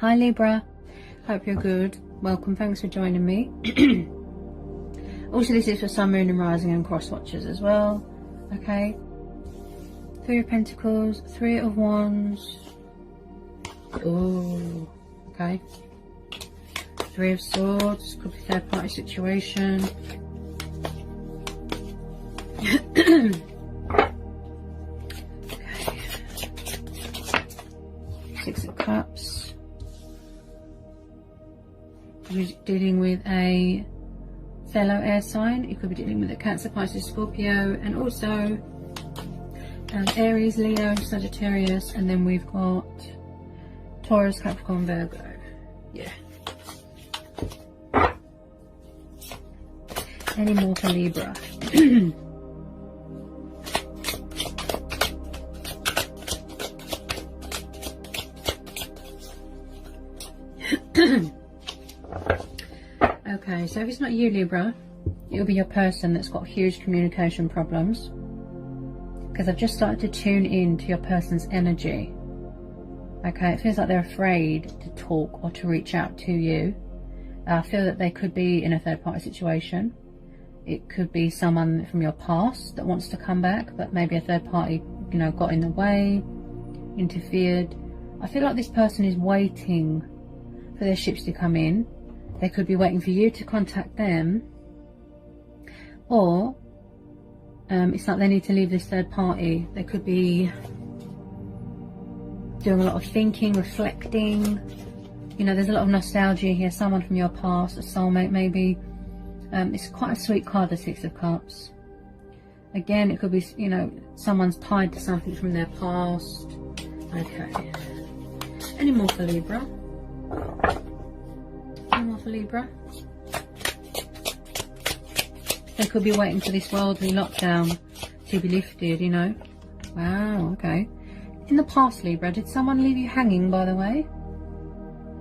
Hi Libra, hope you're good. Welcome, thanks for joining me. Also, this is for Sun, Moon and Rising and cross watchers as well. Okay. 3 of Pentacles, 3 of Wands. Oh, okay. 3 of Swords, could be third party situation. Okay. 6 of Cups. You're dealing with a fellow air sign. You could be dealing with a Cancer, Pisces, Scorpio, and also Aries, Leo, Sagittarius, and then we've got Taurus, Capricorn, Virgo. Yeah. Any more for Libra? Okay, so if it's not you, Libra, it'll be your person that's got huge communication problems. Because I've just started to tune in to your person's energy. Okay, it feels like they're afraid to talk or to reach out to you. I feel that they could be in a third party situation. It could be someone from your past that wants to come back, but maybe a third party, you know, got in the way, interfered. I feel like this person is waiting for their ships to come in. They could be waiting for you to contact them, or it's like they need to leave this third party. They could be doing a lot of thinking, reflecting. You know, there's a lot of nostalgia here. Someone from your past, a soulmate maybe. It's quite a sweet card, the 6 of Cups. Again, it could be, you know, someone's tied to something from their past. Okay. Any more for Libra? Any more for Libra? They could be waiting for this worldly lockdown to be lifted, you know. Wow, okay. In the past, Libra, did someone leave you hanging, by the way?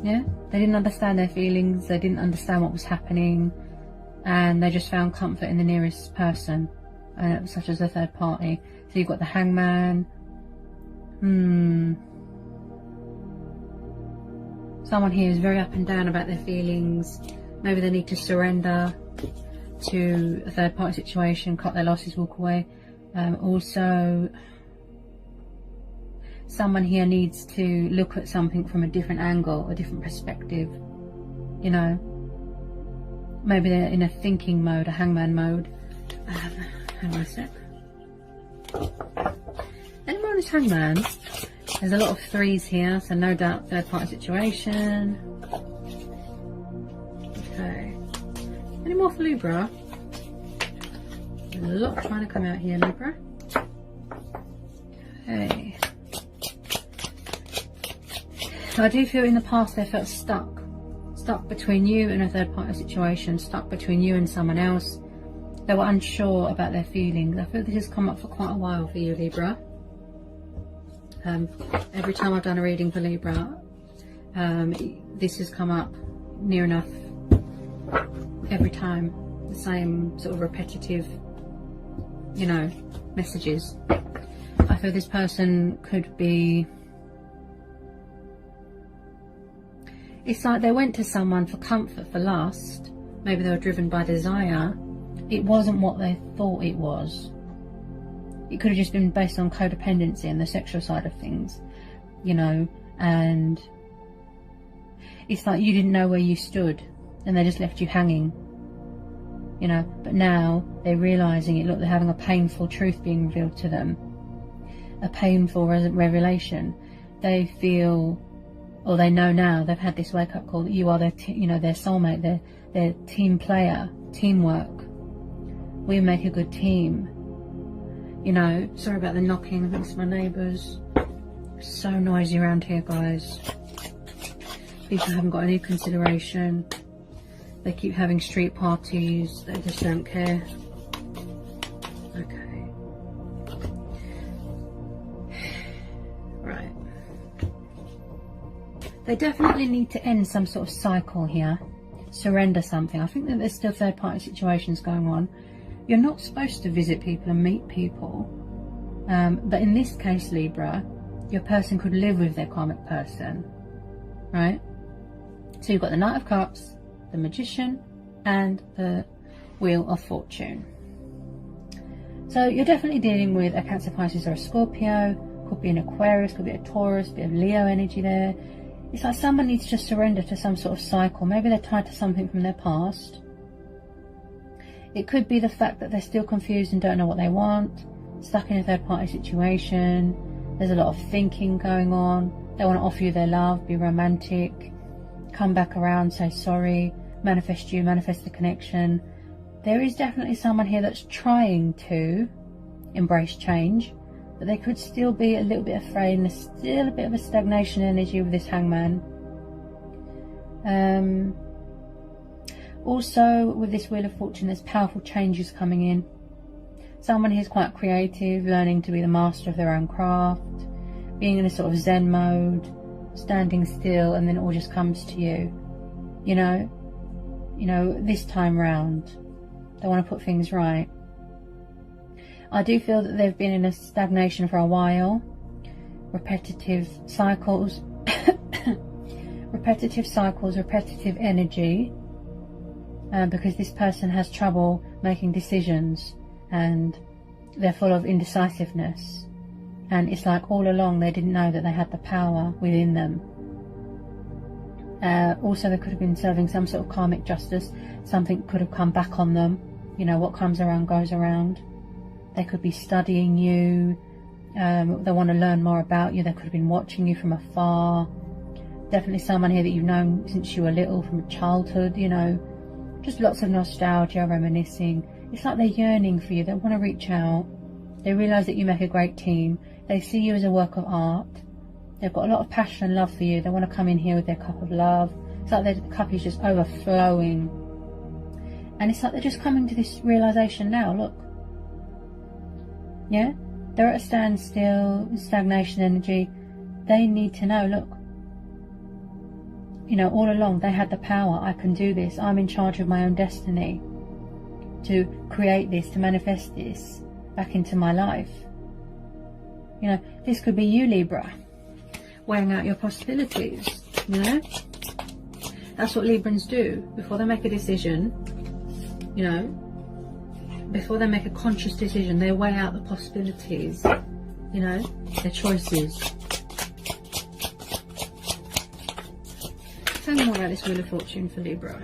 Yeah? They didn't understand their feelings, they didn't understand what was happening, and they just found comfort in the nearest person, such as a third party. So you've got the Hangman. Someone here is very up and down about their feelings. Maybe they need to surrender to a third party situation, cut their losses, walk away. Also, someone here needs to look at something from a different angle, a different perspective, you know. Maybe they're in a thinking mode, a Hangman mode. Hang on a sec. Anyone on this Hangman? There's a lot of 3s here, so no doubt third party situation. Okay. Any more for Libra? There's a lot trying to come out here, Libra. Okay. So I do feel in the past they felt stuck between you and a third party situation, stuck between you and someone else. They were unsure about their feelings. I feel this has come up for quite a while for you, Libra. Every time I've done a reading for Libra, this has come up near enough every time. The same sort of repetitive, you know, messages. I feel this person could be... It's like they went to someone for comfort, for lust. Maybe they were driven by desire. It wasn't what they thought it was. It could have just been based on codependency and the sexual side of things, you know, and it's like you didn't know where you stood and they just left you hanging, you know. But now they're realising it. Look, they're having a painful truth being revealed to them, a painful revelation. They feel... or they know now, they've had this wake-up call that you are their, you know, their soulmate, their team player, teamwork. We make a good team. You know, sorry about the knocking, I think it's my neighbours. It's so noisy around here, guys. People haven't got any consideration. They keep having street parties, they just don't care. Okay. Right. They definitely need to end some sort of cycle here. Surrender something. I think that there's still third party situations going on. You're not supposed to visit people and meet people. But in this case, Libra, your person could live with their karmic person, right? So you've got the Knight of Cups, the Magician, and the Wheel of Fortune. So you're definitely dealing with a Cancer, Pisces, or a Scorpio. Could be an Aquarius, could be a Taurus, bit of Leo energy there. It's like someone needs to surrender to some sort of cycle. Maybe they're tied to something from their past. It could be the fact that they're still confused and don't know what they want, stuck in a third-party situation. There's a lot of thinking going on. They want to offer you their love, be romantic, come back around, say sorry, manifest you, manifest the connection. There is definitely someone here that's trying to embrace change, but they could still be a little bit afraid, and there's still a bit of a stagnation energy with this Hangman. Also, with this Wheel of Fortune, there's powerful changes coming in. Someone who's quite creative, learning to be the master of their own craft, being in a sort of Zen mode, standing still, and then it all just comes to you. You know, this time round, they want to put things right. I do feel that they've been in a stagnation for a while. Repetitive cycles, repetitive energy, because this person has trouble making decisions, and they're full of indecisiveness. And it's like all along they didn't know that they had the power within them. Also, they could have been serving some sort of karmic justice. Something could have come back on them. You know, what comes around goes around. They could be studying you. They want to learn more about you. They could have been watching you from afar. Definitely someone here that you've known since you were little, from childhood, you know. Just lots of nostalgia, reminiscing. It's like they're yearning for you. They want to reach out. They realise that you make a great team. They see you as a work of art. They've got a lot of passion and love for you. They want to come in here with their cup of love. It's like their cup is just overflowing. And it's like they're just coming to this realisation now. Look. Yeah? They're at a standstill, stagnation energy. They need to know, look. You know, all along they had the power. I can do this. I'm in charge of my own destiny. To create this, to manifest this back into my life. You know, this could be you, Libra, weighing out your possibilities, you know. That's what Librans do before they make a decision, you know. Before they make a conscious decision, they weigh out the possibilities, you know, their choices. Tell me more about this Wheel of Fortune for Libra.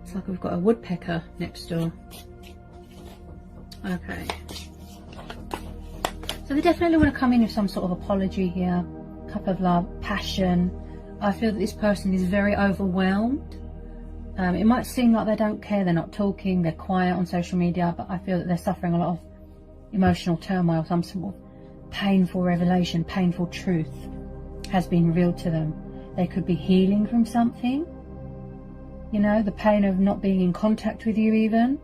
It's like we've got a woodpecker next door. Okay. So they definitely want to come in with some sort of apology here. Cup of love, passion. I feel that this person is very overwhelmed. It might seem like they don't care, they're not talking, they're quiet on social media, but I feel that they're suffering a lot of emotional turmoil. Some sort of painful revelation, painful truth has been revealed to them. They could be healing from something. You know, the pain of not being in contact with you even.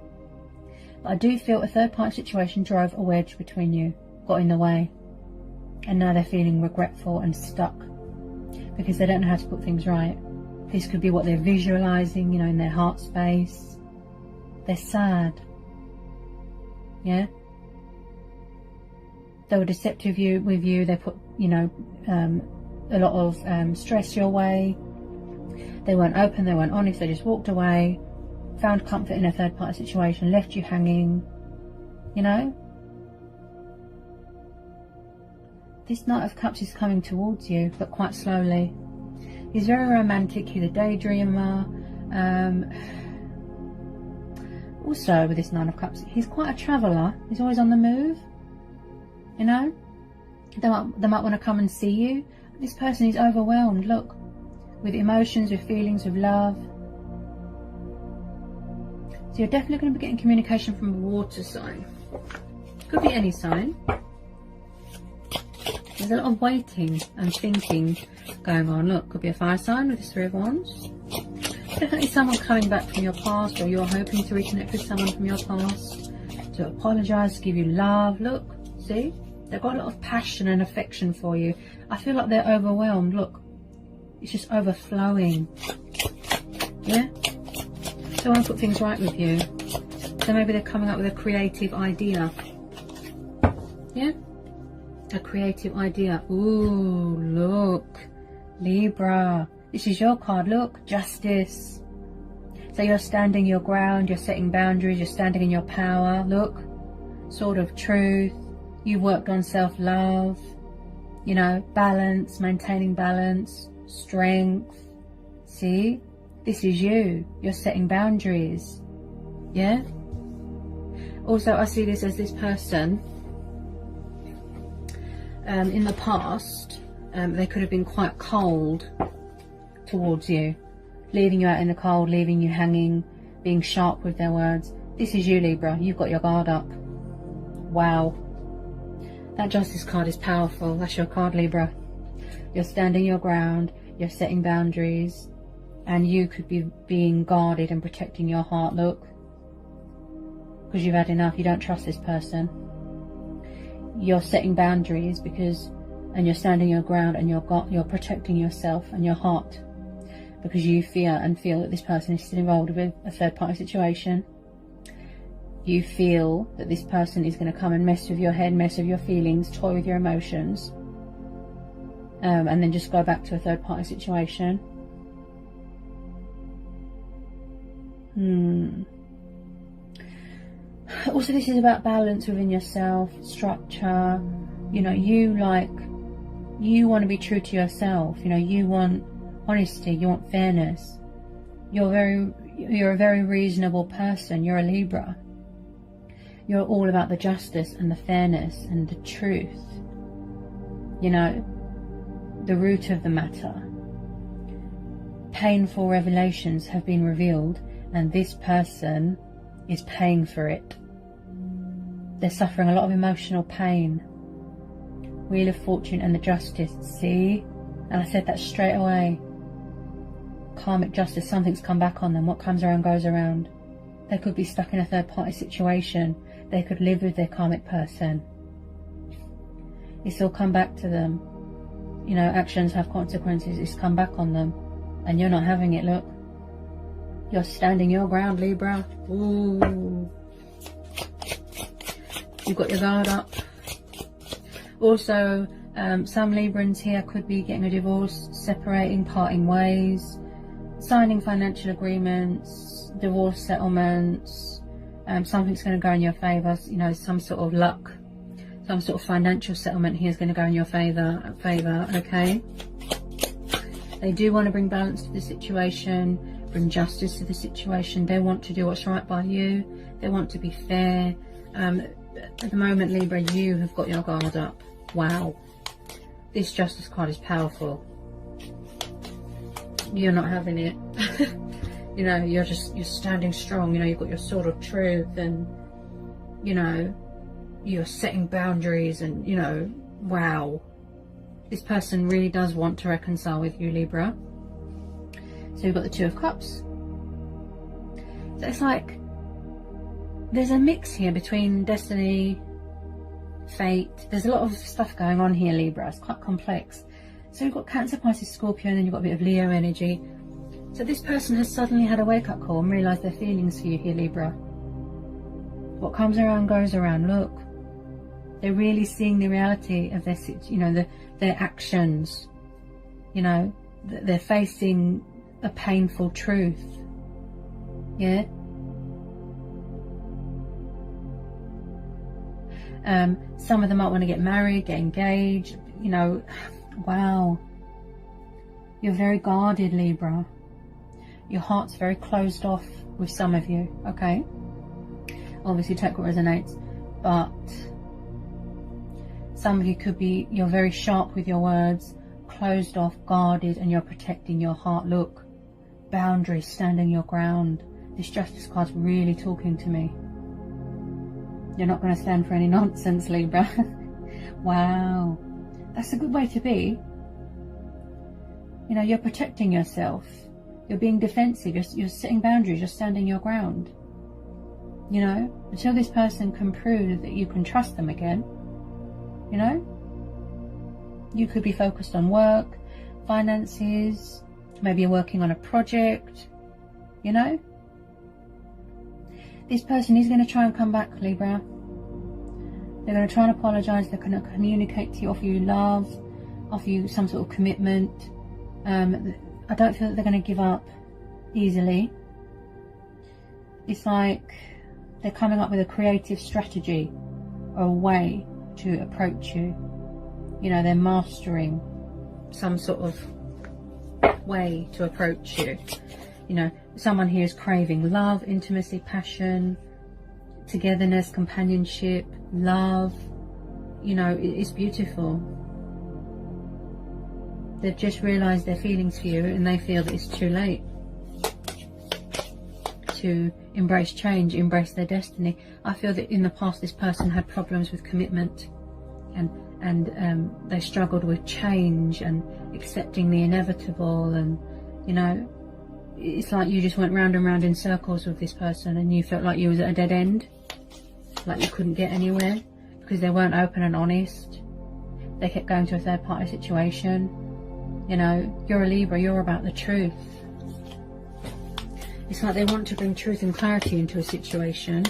But I do feel a third-party situation drove a wedge between you, got in the way. And now they're feeling regretful and stuck because they don't know how to put things right. This could be what they're visualizing, you know, in their heart space. They're sad. Yeah? They were deceptive with you. They put, you know, a lot of stress your way. They weren't open, they weren't honest, they just walked away, found comfort in a third-party situation, left you hanging, you know? This Knight of Cups is coming towards you, but quite slowly. He's very romantic, he's a daydreamer. Also, with this Nine of Cups, he's quite a traveller. He's always on the move, you know? They might want to come and see you. This person is overwhelmed, look. With emotions, with feelings, with love. So you're definitely going to be getting communication from a water sign. Could be any sign. There's a lot of waiting and thinking going on. Look, could be a fire sign with this Three of Wands. Definitely someone coming back from your past, or you're hoping to reconnect with someone from your past. To apologise, to give you love. Look, see? They've got a lot of passion and affection for you. I feel like they're overwhelmed. Look. It's just overflowing. Yeah? So I want to put things right with you. So maybe they're coming up with a creative idea. Yeah? A creative idea. Ooh, look. Libra. This is your card. Look. Justice. So you're standing your ground. You're setting boundaries. You're standing in your power. Look. Sword of truth. You've worked on self-love. You know, balance. Maintaining balance. Strength. See? This is you. You're setting boundaries. Yeah? Also, I see this as this person, in the past, they could have been quite cold towards you, leaving you out in the cold, leaving you hanging, being sharp with their words. This is you, Libra. You've got your guard up. Wow. That Justice card is powerful. That's your card, Libra. You're standing your ground, you're setting boundaries, and you could be being guarded and protecting your heart. Look. Because you've had enough. You don't trust this person. You're setting boundaries and you're standing your ground, and you're protecting yourself and your heart because you fear and feel that this person is still involved with a third-party situation. You feel that this person is going to come and mess with your head, mess with your feelings, toy with your emotions, and then just go back to a third-party situation. Also, this is about balance within yourself, structure. You know, you want to be true to yourself. You know, you want honesty, you want fairness. You're a very reasonable person. You're a Libra. You're all about the justice and the fairness and the truth. You know, the root of the matter. Painful revelations have been revealed, and this person is paying for it. They're suffering a lot of emotional pain. Wheel of Fortune and the Justice. See? And I said that straight away. Karmic justice. Something's come back on them. What comes around goes around. They could be stuck in a third-party situation. They could live with their karmic person. It's all come back to them. You know, actions have consequences. It's come back on them. And you're not having it, look. You're standing your ground, Libra. Ooh. You've got your guard up. Also, some Librans here could be getting a divorce, separating, parting ways, signing financial agreements, divorce settlements. Something's going to go in your favour. You know, some sort of luck, some sort of financial settlement here is going to go in your favour. Okay. They do want to bring balance to the situation, bring justice to the situation. They want to do what's right by you. They want to be fair. At the moment, Libra, you have got your guard up. Wow. This Justice card is powerful. You're not having it. You know, you're standing strong. You know, you've got your sword of truth, and, you know, you're setting boundaries, and, you know, wow. This person really does want to reconcile with you, Libra. So we've got the Two of Cups. So it's like there's a mix here between destiny, fate. There's a lot of stuff going on here, Libra. It's quite complex. So we've got Cancer, Pisces, Scorpio, and then you've got a bit of Leo energy. So this person has suddenly had a wake-up call and realised their feelings for you here, Libra. What comes around goes around. Look, they're really seeing the reality of their, you know, their actions. You know, they're facing a painful truth. Yeah. Some of them might want to get married, get engaged, you know. Wow. You're very guarded, Libra. Your heart's very closed off with some of you, okay? Obviously take what resonates, but some of you could be, you're very sharp with your words, closed off, guarded, and you're protecting your heart. Look, boundaries, standing your ground. This Justice card's really talking to me. You're not going to stand for any nonsense, Libra. Wow. That's a good way to be. You know, you're protecting yourself. You're being defensive. You're setting boundaries. You're standing your ground. You know, until this person can prove that you can trust them again. You know, you could be focused on work, finances. Maybe you're working on a project. You know. This person is going to try and come back, Libra. They're going to try and apologise. They're going to communicate to you, offer you love, offer you some sort of commitment. I don't feel that they're going to give up easily. It's like they're coming up with a creative strategy or a way to approach you. You know, they're mastering some sort of way to approach you. You know, someone here is craving love, intimacy, passion, togetherness, companionship, love. You know, it's beautiful. They've just realised their feelings for you, and they feel that it's too late to embrace change, embrace their destiny. I feel that in the past this person had problems with commitment, and they struggled with change and accepting the inevitable, and you know, it's like you just went round and round in circles with this person, and you felt like you was at a dead end, like you couldn't get anywhere because they weren't open and honest. They kept going to a third party situation. You know, you're a Libra, you're about the truth. It's like they want to bring truth and clarity into a situation.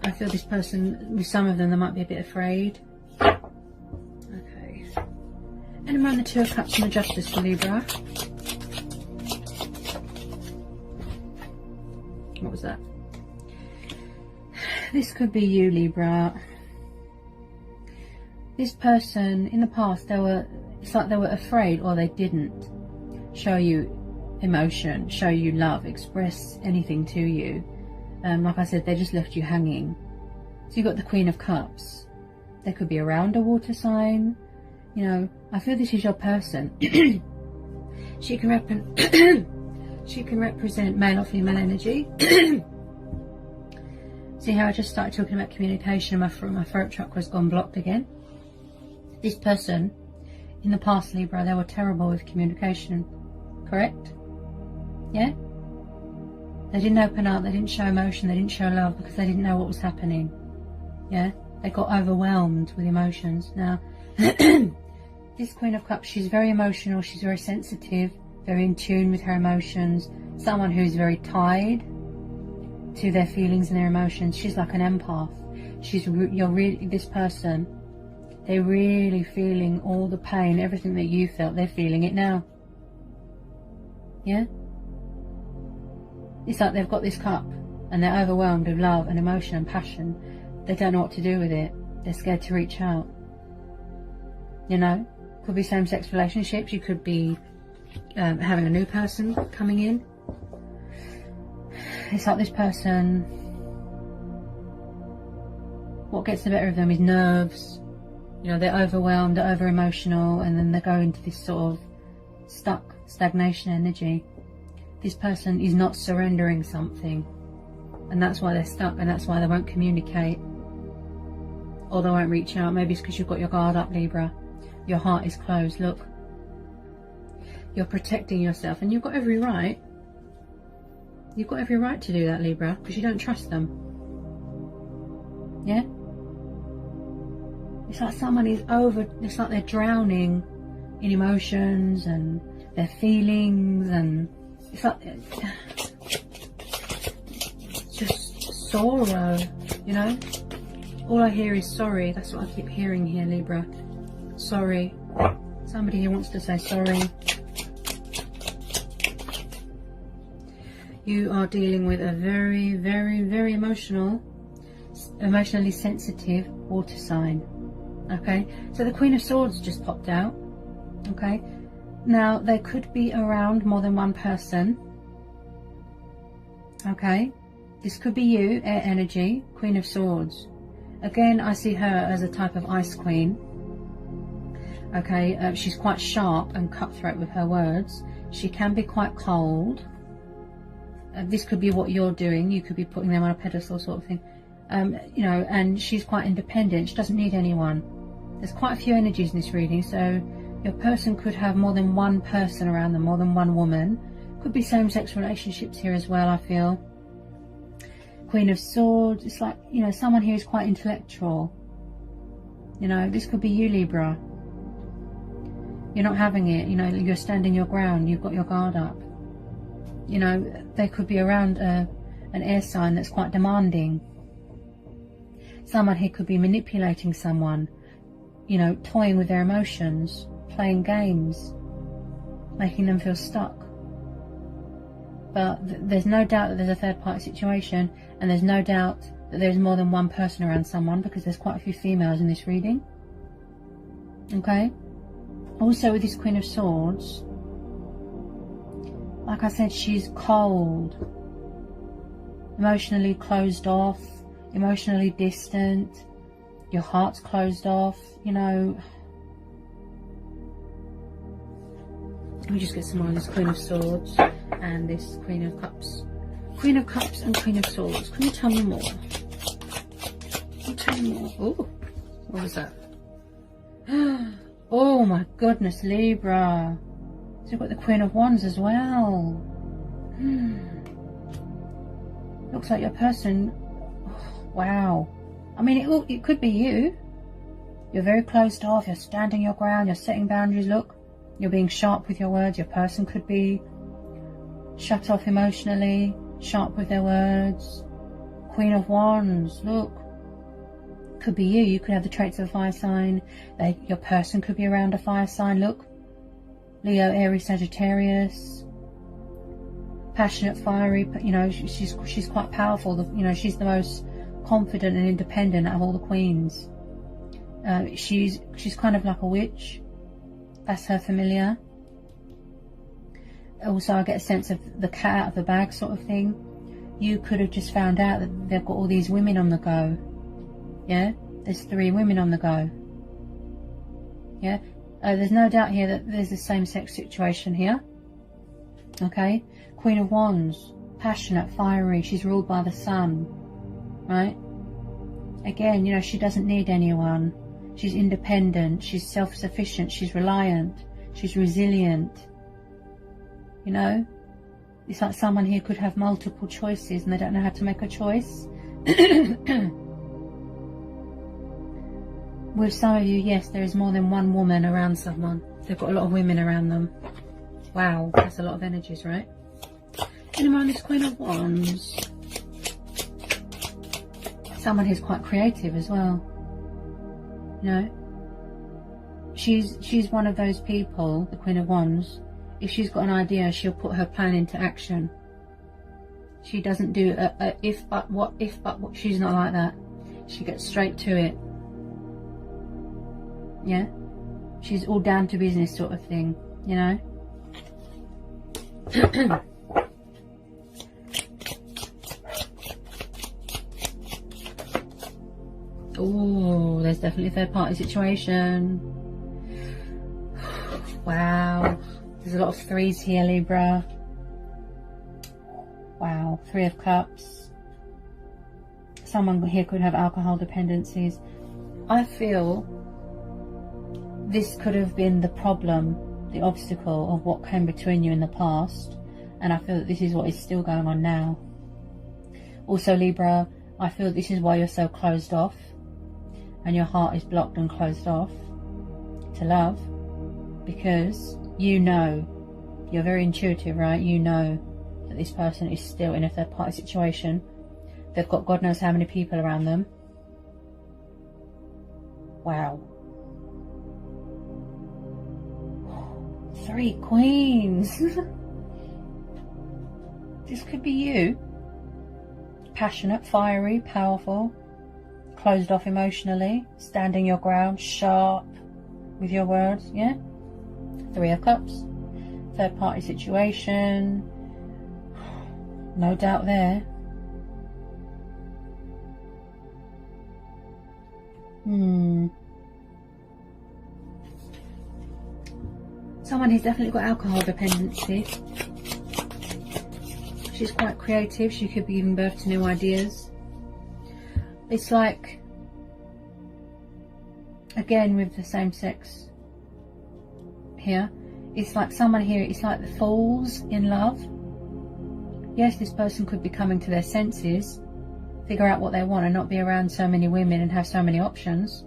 I feel this person, with some of them, they might be a bit afraid. Okay. And around the Two of Cups and the Justice for Libra. What was that? This could be you, Libra. This person, in the past, it's like they were afraid, or they didn't show you emotion, show you love, express anything to you. Like I said, they just left you hanging. So you've got the Queen of Cups. They could be around a water sign. You know, I feel this is your person. She can represent male or female energy. See how I just started talking about communication and my throat chakra's gone blocked again? This person, in the past, Libra, they were terrible with communication, correct? Yeah? They didn't open up, they didn't show emotion, they didn't show love because they didn't know what was happening. Yeah? They got overwhelmed with emotions. Now, this Queen of Cups, she's very emotional, she's very sensitive, very in tune with her emotions. Someone who's very tied to their feelings and their emotions. She's like an empath. This person, they're really feeling all the pain, everything that you felt, they're feeling it now. Yeah? It's like they've got this cup and they're overwhelmed with love and emotion and passion. They don't know what to do with it. They're scared to reach out. You know? Could be same-sex relationships. You could be having a new person coming in. It's like this person, what gets the better of them is nerves. You know, they're overwhelmed, they're over-emotional, and then they go into this sort of stagnation energy. This person is not surrendering something, and that's why they're stuck, and that's why they won't communicate, or they won't reach out. Maybe it's because you've got your guard up, Libra. Your heart is closed. Look, you're protecting yourself, and you've got every right. You've got every right to do that, Libra, because you don't trust them. Yeah? It's like someone is it's like they're drowning in emotions and their feelings, and it's like just sorrow, you know? All I hear is sorry. That's what I keep hearing here, Libra. Sorry. Somebody who wants to say sorry. You are dealing with a very, very, very emotionally sensitive water sign. Okay, so the Queen of Swords just popped out. Okay, now they could be around more than one person. Okay, this could be you, air energy, Queen of Swords. Again, I see her as a type of ice queen. Okay, she's quite sharp and cutthroat with her words. She can be quite cold. This could be what you're doing. You could be putting them on a pedestal, sort of thing. You know, and she's quite independent. She doesn't need anyone. There's quite a few energies in this reading, so your person could have more than one person around them, more than one woman. Could be same-sex relationships here as well, I feel. Queen of Swords, it's like, you know, someone here is quite intellectual. You know, this could be you, Libra. You're not having it, you know, you're standing your ground, you've got your guard up. You know, they could be around a an air sign that's quite demanding. Someone here could be manipulating someone, you know, toying with their emotions, playing games, making them feel stuck. But there's no doubt that there's a third party situation, and there's no doubt that there's more than one person around someone, because there's quite a few females in this reading. Okay? Also with this Queen of Swords, like I said, she's cold, emotionally closed off, emotionally distant, your heart's closed off, you know. Let me just get some more on this Queen of Swords and this Queen of Cups. Queen of Cups and Queen of Swords. Can you tell me more? Can you tell me more? Oh, what was that? Oh my goodness, Libra. So you've got the Queen of Wands as well. Looks like your person... Oh, wow. I mean, it could be you. You're very closed off. You're standing your ground. You're setting boundaries. Look, you're being sharp with your words. Your person could be shut off emotionally, sharp with their words. Queen of Wands. Look. Could be you. You could have the traits of a fire sign. Your person could be around a fire sign. Look. Leo, Aries, Sagittarius. Passionate, fiery. You know, she's quite powerful. You know, she's the most confident and independent out of all the queens. She's kind of like a witch. That's her familiar. Also, I get a sense of the cat out of the bag sort of thing. You could have just found out that they've got all these women on the go. Yeah, there's 3 women on the go. Yeah, there's no doubt here that there's a same-sex situation here. Okay, Queen of Wands, passionate, fiery. She's ruled by the sun, right? Again, you know, she doesn't need anyone. She's independent. She's self-sufficient. She's reliant. She's resilient. You know, it's like someone here could have multiple choices and they don't know how to make a choice. With some of you, yes, there is more than one woman around someone. They've got a lot of women around them. Wow, that's a lot of energies, right? And around this Queen of Wands, someone who's quite creative as well. You know, she's one of those people, the Queen of Wands. If she's got an idea, she'll put her plan into action. She doesn't do a if but what, if but what. She's not like that. She gets straight to it. Yeah, she's all down to business sort of thing, you know. Oh, there's definitely a third party situation. Wow, there's a lot of 3s here, Libra. Wow, 3 of Cups. Someone here could have alcohol dependencies. I feel this could have been the problem, the obstacle of what came between you in the past, and I feel that this is what is still going on now. Also, Libra, I feel this is why you're so closed off and your heart is blocked and closed off to love, because you know, you're very intuitive, right? You know that this person is still in a third party situation. They've got God knows how many people around them. Wow. 3 queens. This could be you. Passionate, fiery, powerful, closed off emotionally, standing your ground, sharp with your words, yeah? 3 of Cups. Third party situation. No doubt there. Someone who's definitely got alcohol dependency. She's quite creative. She could be giving birth to new ideas. It's like, again with the same sex here, it's like someone here, it's like the fools in love. Yes, this person could be coming to their senses, figure out what they want and not be around so many women and have so many options.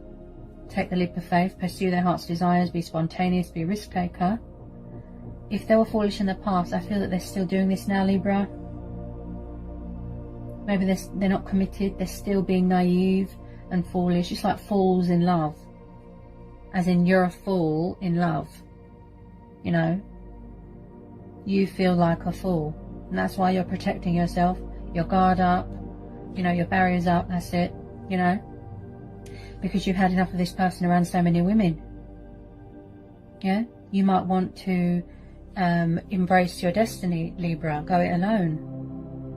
Take the leap of faith, pursue their heart's desires, be spontaneous, be a risk taker. If they were foolish in the past, I feel that they're still doing this now, Libra. Maybe they're not committed, they're still being naive and foolish. It's like fools in love. As in, you're a fool in love. You know, you feel like a fool. And that's why you're protecting yourself. Your guard up, you know, your barriers up, that's it, you know. Because you've had enough of this person around so many women. Yeah, you might want to embrace your destiny, Libra. Go it alone.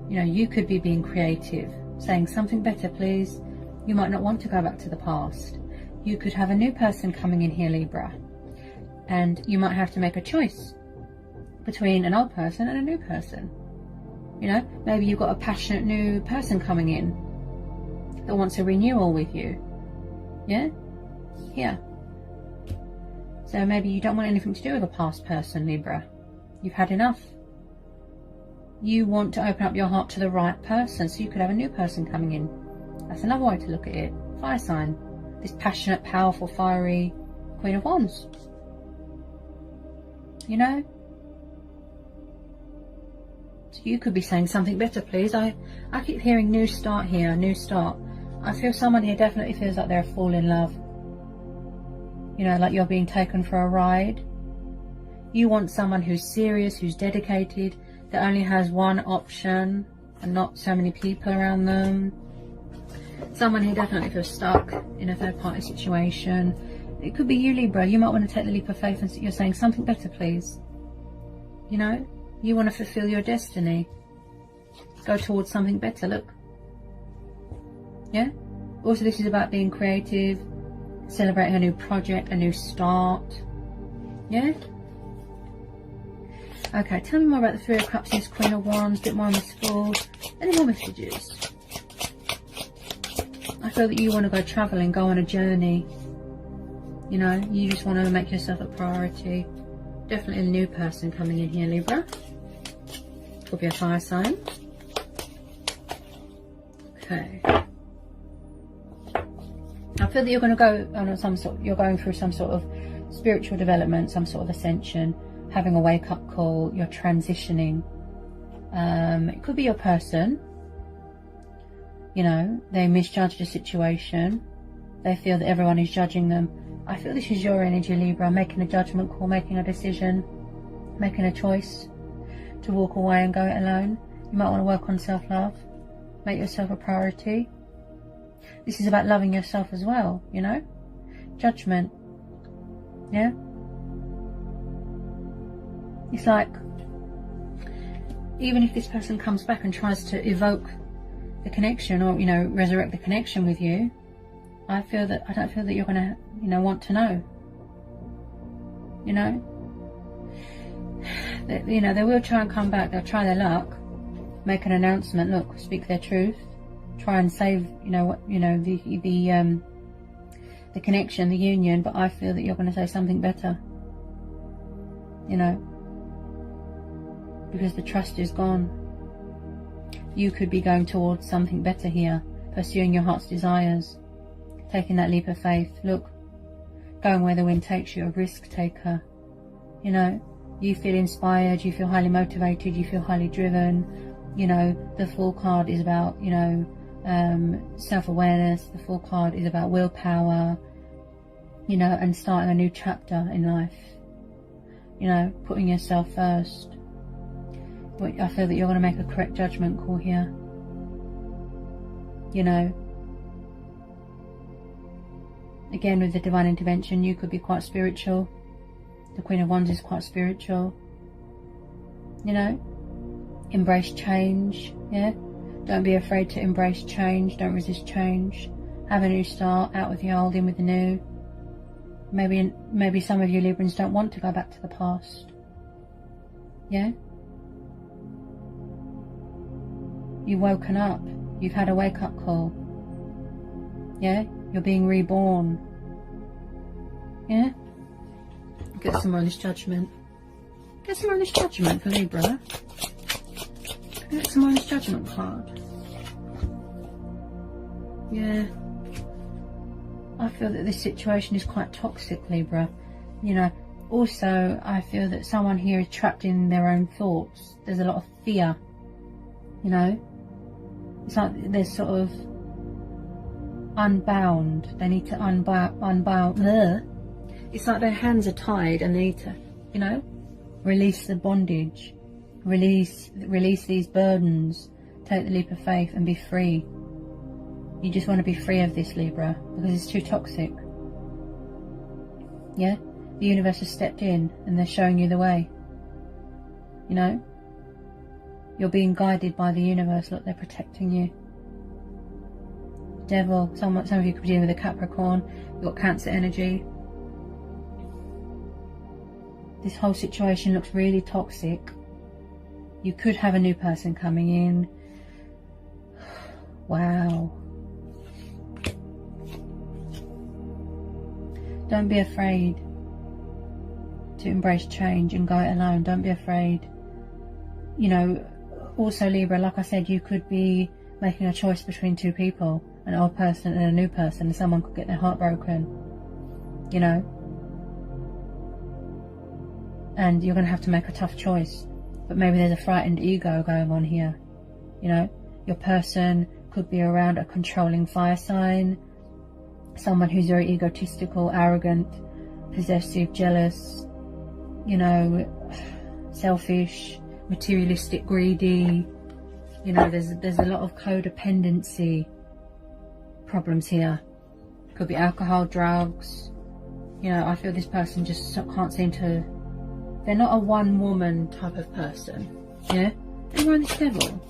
You know, you could be being creative, saying something better, please. You might not want to go back to the past. You could have a new person coming in here, Libra. And you might have to make a choice between an old person and a new person. You know, maybe you've got a passionate new person coming in that wants a renewal with you. Yeah? Yeah. So maybe you don't want anything to do with a past person, Libra. You've had enough. You want to open up your heart to the right person, so you could have a new person coming in. That's another way to look at it. Fire sign. This passionate, powerful, fiery Queen of Wands. You know? So you could be saying something better, please. I keep hearing new start here, new start. I feel someone here definitely feels like they're a fool in love. You know, like you're being taken for a ride. You want someone who's serious, who's dedicated, that only has one option and not so many people around them. Someone who definitely feels stuck in a third party situation. It could be you, Libra. You might want to take the leap of faith and you're saying something better, please. You know, you want to fulfill your destiny. Go towards something better, look. Yeah? Also, this is about being creative, celebrating a new project, a new start. Yeah? Okay, tell me more about the Three of Cups, this Queen of Wands, a bit more on this Fool. Any more messages? I feel that you want to go travelling, go on a journey. You know, you just want to make yourself a priority. Definitely a new person coming in here, Libra. Could be a fire sign. Okay. I feel that you're going to go on some sort. You're going through some sort of spiritual development, some sort of ascension, having a wake-up call. You're transitioning. It could be your person. You know, they misjudged a situation. They feel that everyone is judging them. I feel this is your energy, Libra, making a judgment call, making a decision, making a choice to walk away and go it alone. You might want to work on self-love, make yourself a priority. This is about loving yourself as well, you know? Judgment. Yeah? It's like, even if this person comes back and tries to evoke the connection or, you know, resurrect the connection with you, I don't feel that you're going to, you know, want to know. You know? You know, they will try and come back. They'll try their luck, make an announcement, look, speak their truth, try and save, you know, what, you know, the connection, the union. But I feel that you're going to say something better. You know, because the trust is gone. You could be going towards something better here, pursuing your heart's desires, taking that leap of faith. Look, going where the wind takes you, a risk taker. You know, you feel inspired, you feel highly motivated, you feel highly driven. You know, the Fool card is about, you know, self-awareness. The Fool card is about willpower, you know, and starting a new chapter in life. You know, putting yourself first. But I feel that you're going to make a correct judgment call here. You know, again, with the divine intervention, you could be quite spiritual. The Queen of Wands is quite spiritual. You know, embrace change. Yeah, don't be afraid to embrace change. Don't resist change. Have a new start. Out with the old, in with the new. Maybe some of you Librans don't want to go back to the past. Yeah. You've woken up. You've had a wake-up call. Yeah? You're being reborn. Yeah? Get some more on this judgment. Get some more on this judgment for Libra. Get some more on this judgment card. Yeah. I feel that this situation is quite toxic, Libra. You know, also I feel that someone here is trapped in their own thoughts. There's a lot of fear. You know? It's like they're sort of unbound. They need to unbound. It's like their hands are tied and they need to, you know, release the bondage, release these burdens, take the leap of faith and be free. You just want to be free of this, Libra, because it's too toxic. Yeah? The universe has stepped in and they're showing you the way. You know? You're being guided by the universe. Look, they're protecting you. Devil. Some of you could be dealing with a Capricorn. You've got Cancer energy. This whole situation looks really toxic. You could have a new person coming in. Wow. Don't be afraid to embrace change and go it alone. Don't be afraid. You know, also Libra, like I said, you could be making a choice between two people, an old person and a new person, and someone could get their heart broken, you know, and you're going to have to make a tough choice. But maybe there's a frightened ego going on here. You know, your person could be around a controlling fire sign, someone who's very egotistical, arrogant, possessive, jealous, you know, selfish, materialistic, greedy. You know, there's a lot of codependency problems here. Could be alcohol, drugs. You know, I feel this person just can't seem to. They're not a one woman type of person. Yeah, they're on this level.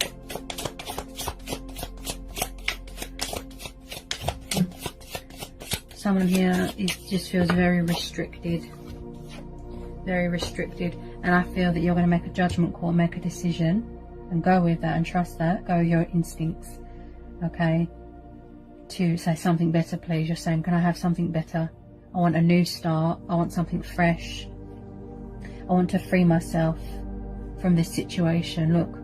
Someone here just feels very restricted. Very restricted. And I feel that you're going to make a judgment call, make a decision, and go with that and trust that. Go with your instincts, okay? To say something better, please. You're saying, can I have something better? I want a new start. I want something fresh. I want to free myself from this situation. Look,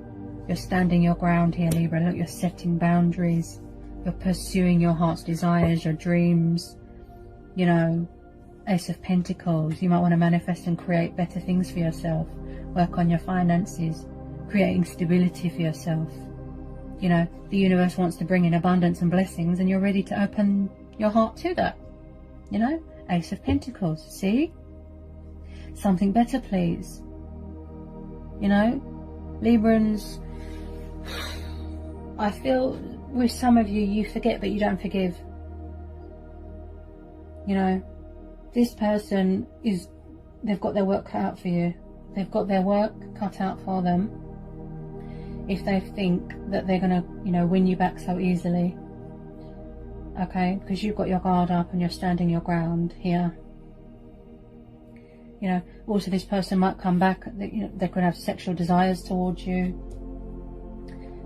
you're standing your ground here, Libra. Look, you're setting boundaries. You're pursuing your heart's desires, your dreams. You know, Ace of Pentacles. You might want to manifest and create better things for yourself. Work on your finances. Creating stability for yourself. You know, the universe wants to bring in abundance and blessings, and you're ready to open your heart to that. You know, Ace of Pentacles. See? Something better, please. You know, Librans, I feel with some of you, you forget but you don't forgive. You know, this person they've got their work cut out for you. They've got their work cut out for them if they think that they're going to, you know, win you back so easily. Okay, because you've got your guard up and you're standing your ground here. You know, also this person might come back, you know, they could have sexual desires towards you.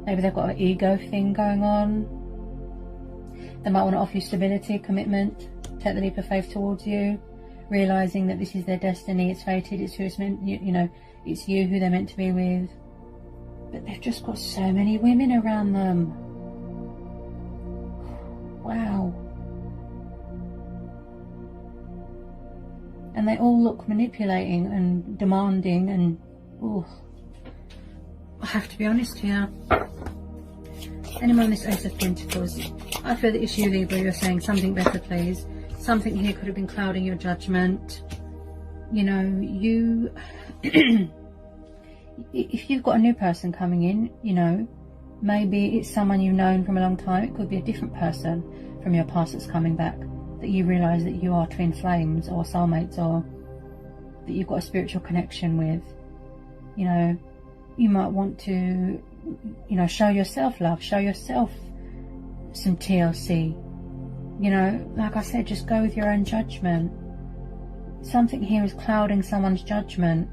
Maybe they've got an ego thing going on. They might want to offer you stability, commitment, take the leap of faith towards you, realising that this is their destiny, it's fated, it's who it's meant, you know, it's you who they're meant to be with. But they've just got so many women around them. Wow. And they all look manipulating and demanding and, ooh. I have to be honest here. Anyone on this Ace of Pentacles, I feel that it's you, Libra, you're saying something better, please. Something here could have been clouding your judgment. You know, you... if you've got a new person coming in, you know, maybe it's someone you've known from a long time. It could be a different person from your past that's coming back, that you realise that you are twin flames or soulmates, or that you've got a spiritual connection with. You know, you might want to, you know, show yourself love, show yourself some TLC. You know, like I said, just go with your own judgment. Something here is clouding someone's judgment.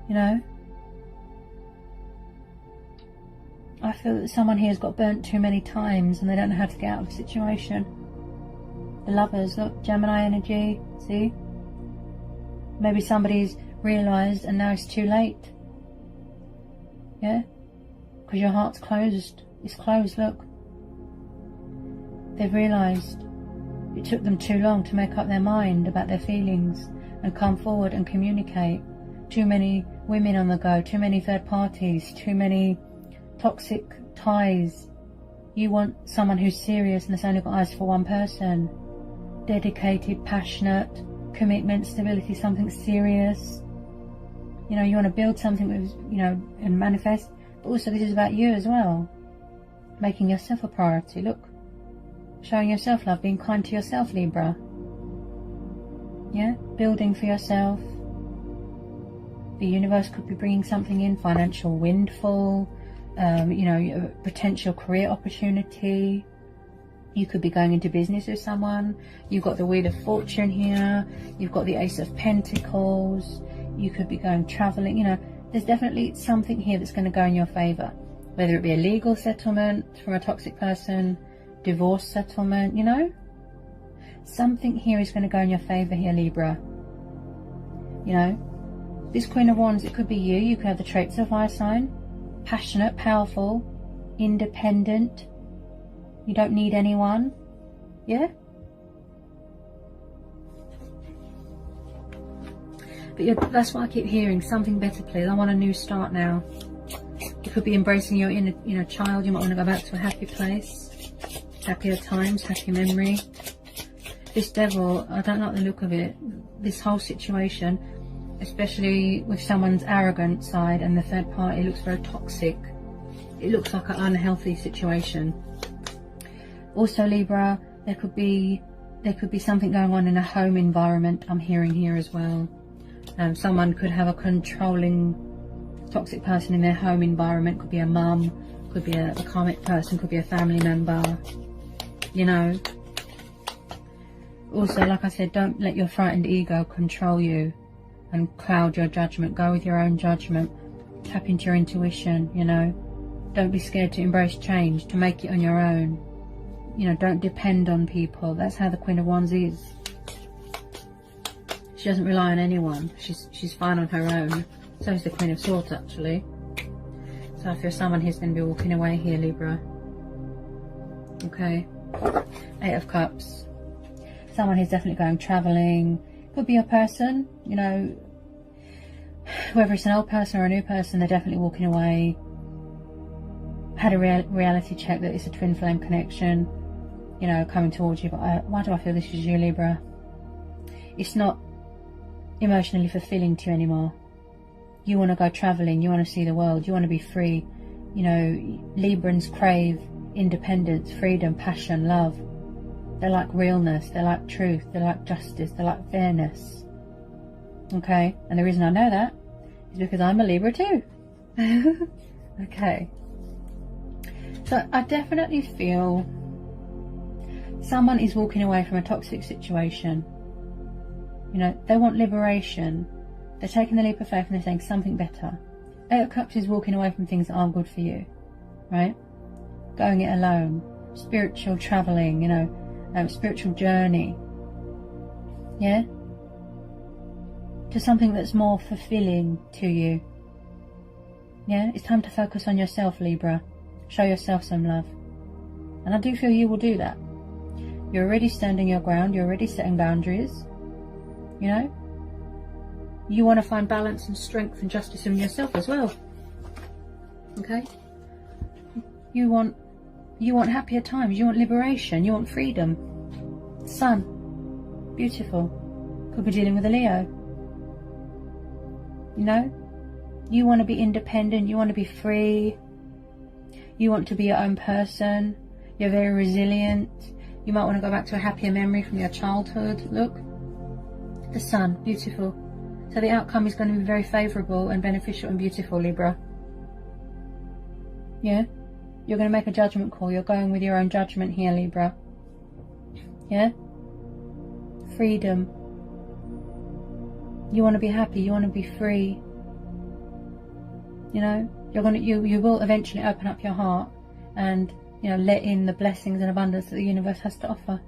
You know, I feel that someone here has got burnt too many times and they don't know how to get out of the situation. The Lovers, look, Gemini energy, see? Maybe somebody's realised and now it's too late. Yeah? Because your heart's closed. It's closed, look. They've realised it took them too long to make up their mind about their feelings and come forward and communicate. Too many women on the go, too many third parties, too many toxic ties. You want someone who's serious and has only got eyes for one person. Dedicated, passionate, commitment, stability, something serious. You know, you want to build something with, you know, and manifest. But also this is about you as well. Making yourself a priority. Look. Showing yourself love, being kind to yourself, Libra. Yeah? Building for yourself. The universe could be bringing something in, financial windfall, you know, potential career opportunity. You could be going into business with someone. You've got the Wheel of Fortune here. You've got the Ace of Pentacles. You could be going traveling. You know, there's definitely something here that's going to go in your favour. Whether it be a legal settlement from a toxic person, divorce settlement, you know. Something here is going to go in your favour here, Libra. You know. This Queen of Wands, it could be you. You could have the traits of fire sign. Passionate, powerful, independent. You don't need anyone. Yeah? But that's what I keep hearing. Something better, please. I want a new start now. You could be embracing your inner child. You might want to go back to a happy place. Happier times, happy memory. This Devil, I don't like the look of it. This whole situation, especially with someone's arrogant side and the third party, looks very toxic. It looks like an unhealthy situation. Also, Libra, there could be something going on in a home environment. I'm hearing here as well. Someone could have a controlling, toxic person in their home environment. Could be a mum, could be a karmic person, could be a family member. You know. Also, like I said, don't let your frightened ego control you and cloud your judgment. Go with your own judgment. Tap into your intuition, you know. Don't be scared to embrace change, to make it on your own. You know, don't depend on people. That's how the Queen of Wands is. She doesn't rely on anyone. She's fine on her own. So is the Queen of Swords, actually. So I feel someone here's going to be walking away here, Libra. Okay. 8 of Cups. Someone who's definitely going travelling. Could be a person, you know, whether it's an old person or a new person, they're definitely walking away. Had a reality check that it's a twin flame connection, you know, coming towards you. But why do I feel this is you, Libra? It's not emotionally fulfilling to you anymore. You want to go travelling, you want to see the world, you want to be free. You know, Librans crave independence, freedom, passion, love. They like realness, they like truth, they like justice, they like fairness. Okay, and the reason I know that is because I'm a Libra too. Okay. So I definitely feel someone is walking away from a toxic situation. You know, they want liberation. They're taking the leap of faith and they're saying something better. 8 of Cups is walking away from things that aren't good for you. Right? Going it alone. Spiritual travelling, you know. Spiritual journey, yeah, to something that's more fulfilling to you. Yeah, it's time to focus on yourself, Libra. Show yourself some love, and I do feel you will do that. You're already standing your ground. You're already setting boundaries. You know, you want to find balance and strength and justice in yourself as well. Okay, you want happier times, you want liberation, you want freedom. Sun, beautiful. Could be dealing with a Leo. You know, you want to be independent, you want to be free, you want to be your own person, you're very resilient. You might want to go back to a happier memory from your childhood. Look, the Sun, beautiful. So the outcome is going to be very favourable and beneficial and beautiful, Libra. Yeah? You're going to make a judgment call. You're going with your own judgment here, Libra. Yeah? Freedom. You want to be happy. You want to be free. You know, you will eventually open up your heart and, you know, let in the blessings and abundance that the universe has to offer.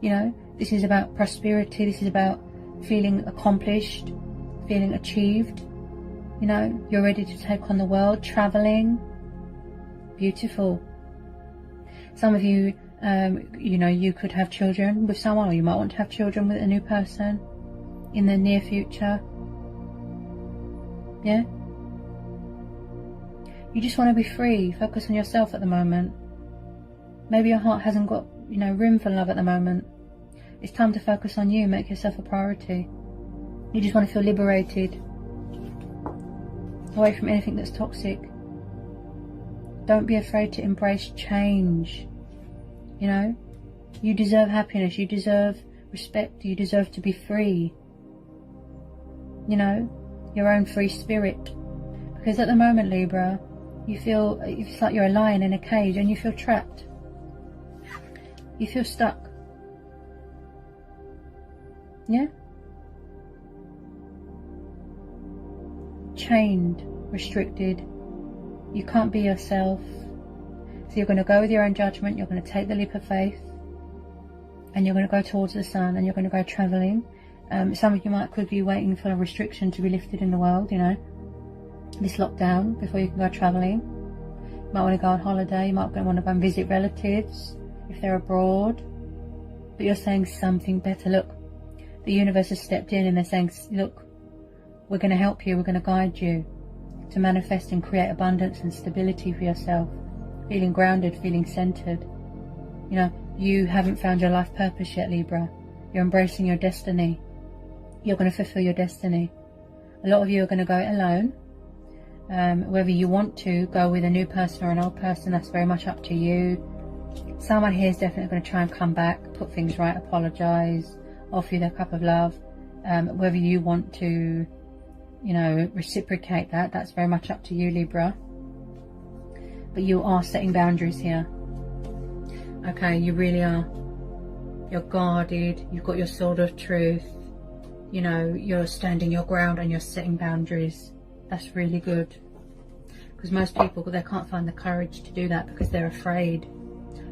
You know, this is about prosperity. This is about feeling accomplished, feeling achieved. You know, you're ready to take on the world, travelling. Beautiful. Some of you, you know, you could have children with someone, or you might want to have children with a new person in the near future. Yeah? You just want to be free. Focus on yourself at the moment. Maybe your heart hasn't got, you know, room for love at the moment. It's time to focus on you. Make yourself a priority. You just want to feel liberated. Away from anything that's toxic. Don't be afraid to embrace change. You know, you deserve happiness. You deserve respect. You deserve to be free. You know, your own free spirit. Because at the moment, Libra, you feel, it's like you're a lion in a cage and you feel trapped. You feel stuck. Yeah? Chained, restricted. You can't be yourself. So you're going to go with your own judgment. You're going to take the leap of faith. And you're going to go towards the sun and you're going to go travelling. Some of you could be waiting for a restriction to be lifted in the world, you know, this lockdown, before you can go travelling. You might want to go on holiday, you might want to go and visit relatives if they're abroad. But you're saying something better. Look, the universe has stepped in and they're saying, look, we're going to help you, we're going to guide you to manifest and create abundance and stability for yourself. Feeling grounded, feeling centered. You know, you haven't found your life purpose yet, Libra. You're embracing your destiny. You're going to fulfill your destiny. A lot of you are going to go it alone. Whether you want to go with a new person or an old person, that's very much up to you. Someone here is definitely going to try and come back, put things right, apologise, offer you their cup of love. Whether you want to, you know, reciprocate that, that's very much up to you, Libra. But you are setting boundaries here. Okay, you really are. You're guarded, you've got your sword of truth. You know, you're standing your ground and you're setting boundaries. That's really good. Because most people, they can't find the courage to do that because they're afraid.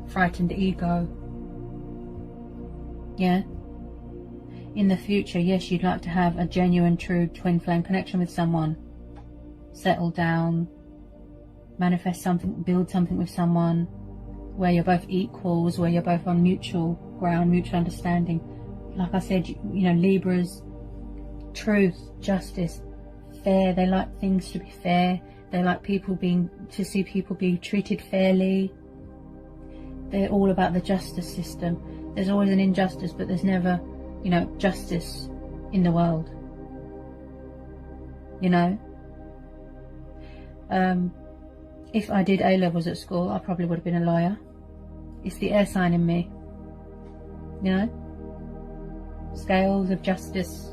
Frightened ego. Yeah. In the future, yes, you'd like to have a genuine, true twin flame connection with someone. Settle down. Manifest something, build something with someone where you're both equals, where you're both on mutual ground, mutual understanding. Like I said, you know, Libras, truth, justice, fair. They like things to be fair. They like to see people be treated fairly. They're all about the justice system. There's always an injustice, but there's never, you know, justice in the world. You know? If I did A-levels at school, I probably would have been a lawyer. It's the air sign in me. You know? Scales of justice.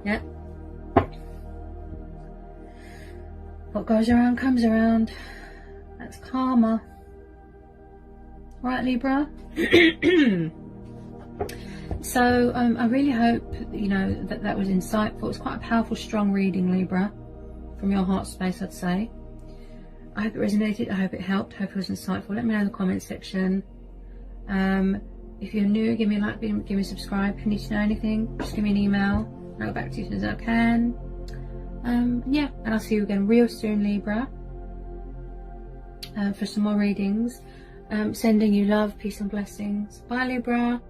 Yeah. What goes around comes around. That's karma. Right, Libra? So I really hope, you know, that was insightful. It's quite a powerful, strong reading, Libra, from your heart space, I'd say. I hope it resonated. I hope it helped. I hope it was insightful. Let me know in the comments section. If you're new, give me a like, give me a subscribe. If you need to know anything, just give me an email. I'll get back to you as soon as I can. Yeah, and I'll see you again real soon, Libra, for some more readings. Sending you love, peace and blessings. Bye, Libra.